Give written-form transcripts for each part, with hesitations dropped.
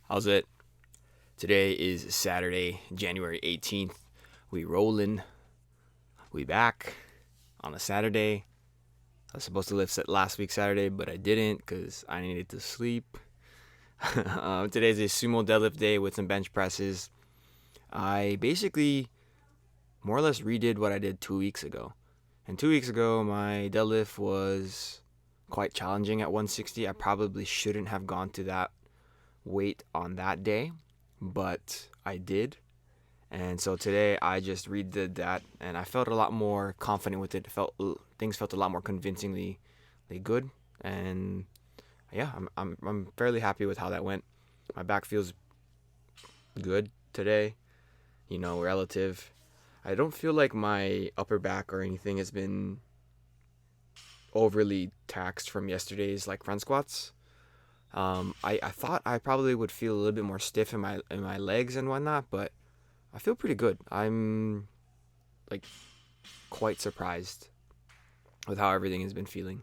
How's it? Today is Saturday, January 18th. We rollin'. We back on a Saturday. I was supposed to lift last week Saturday, but I didn't because I needed to sleep. Today's a sumo deadlift day with some bench presses. I basically more or less redid what I did 2 weeks ago. And 2 weeks ago, my deadlift was quite challenging at 160. I probably shouldn't have gone to that weight on that day, but I did. And so today I just redid that, and I felt a lot more confident with it. Things felt a lot more convincingly good, and yeah, I'm fairly happy with how that went. My back feels good today, relative. I don't feel like my upper back or anything has been overly taxed from yesterday's like front squats. I thought I probably would feel a little bit more stiff in my legs and whatnot, but I feel pretty good. I'm like quite surprised with how everything has been feeling.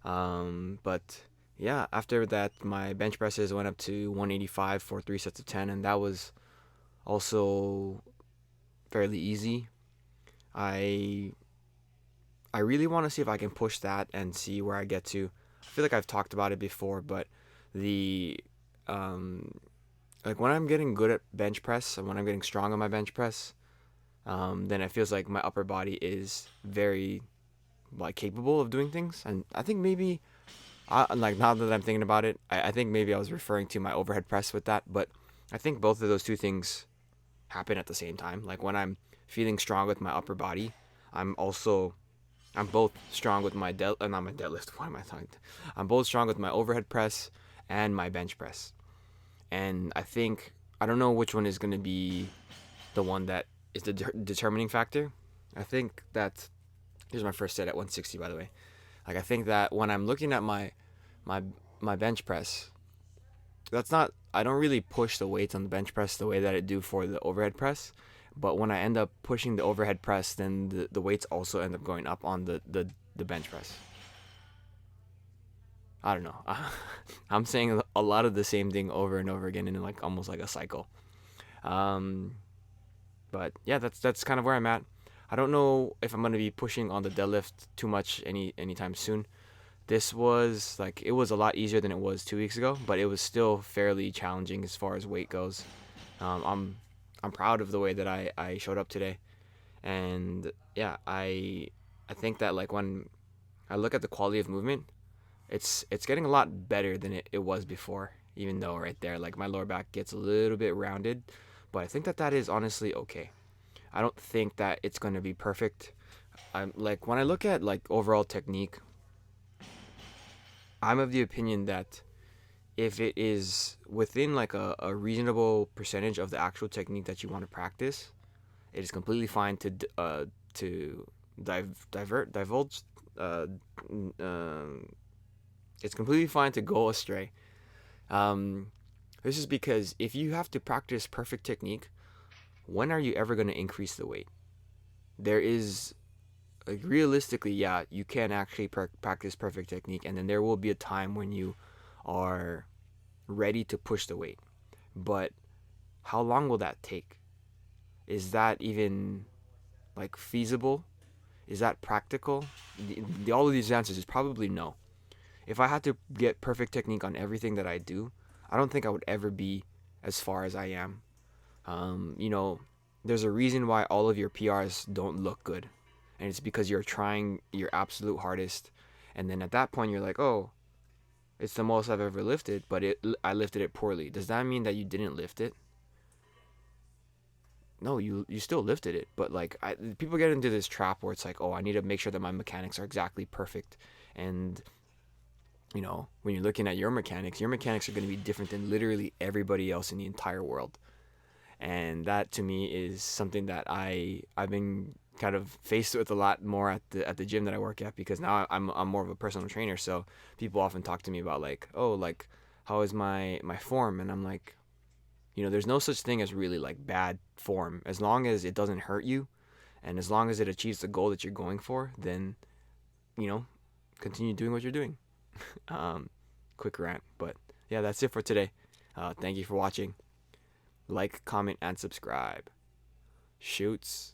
But yeah, after that, my bench presses went up to 185 for 3 sets of 10, and that was also fairly easy. I I really want to see if I can push that and see where I get to. I feel like I've talked about it before, but the um, like when I'm getting good at bench press and when I'm getting strong on my bench press, then it feels like my upper body is very like capable of doing things. And I think maybe like now that I'm thinking about it, I think maybe I was referring to my overhead press with that, but I think both of those two things happen at the same time. Like when I'm feeling strong with my upper body, I'm also I'm both strong with my not my deadlift. What am I talking? I'm both strong with my overhead press and my bench press. And I don't know which one is going to be the one that is the determining factor. I think that here's my first set at 160, by the way. Like I think that when I'm looking at my my bench press, that's not I don't really push the weights on the bench press the way that I do for the overhead press. But when I end up pushing the overhead press, then the weights also end up going up on the bench press. I don't know. I'm saying a lot of the same thing over and over again in like almost like a cycle. Um, but yeah, that's kind of where I'm at. I don't know if I'm gonna be pushing on the deadlift too much anytime soon. This was like it was a lot easier than it was 2 weeks ago, but it was still fairly challenging as far as weight goes. Um, I'm I'm proud of the way that I showed up today, and yeah, I think that like when I look at the quality of movement, it's getting a lot better than it was before. Even though right there, like my lower back gets a little bit rounded, but I think that that is honestly okay. I don't think that it's gonna be perfect. I'm like when I look at like overall technique, I'm of the opinion that if it is within like a reasonable percentage of the actual technique that you want to practice, it is completely fine to divulge. Uh, it's completely fine to go astray. Um, this is because if you have to practice perfect technique, when are you ever going to increase the weight? There is like realistically, yeah, you can actually practice perfect technique, and then there will be a time when you are ready to push the weight. But how long will that take? Is that even like feasible? Is that practical? All of these answers is probably no. If I had to get perfect technique on everything that I do, I don't think I would ever be as far as I am. You know, there's a reason why all of your PRs don't look good, and it's because you're trying your absolute hardest, and then at that point you're like, oh, it's the most I've ever lifted, but I lifted it poorly. Does that mean that you didn't lift it? No, you still lifted it, but like people get into this trap where it's like, oh, I need to make sure that my mechanics are exactly perfect, and when you're looking at your mechanics are going to be different than literally everybody else in the entire world, and that to me is something that I've been kind of faced with a lot more at the gym that I work at, because now I'm more of a personal trainer, so people often talk to me about like, oh, like how is my form, and I'm like, there's no such thing as really like bad form. As long as it doesn't hurt you and as long as it achieves the goal that you're going for, then, you know, continue doing what you're doing. Um, Quick rant, but yeah, that's it for today. Thank you for watching. Like, comment, and subscribe. Shoots.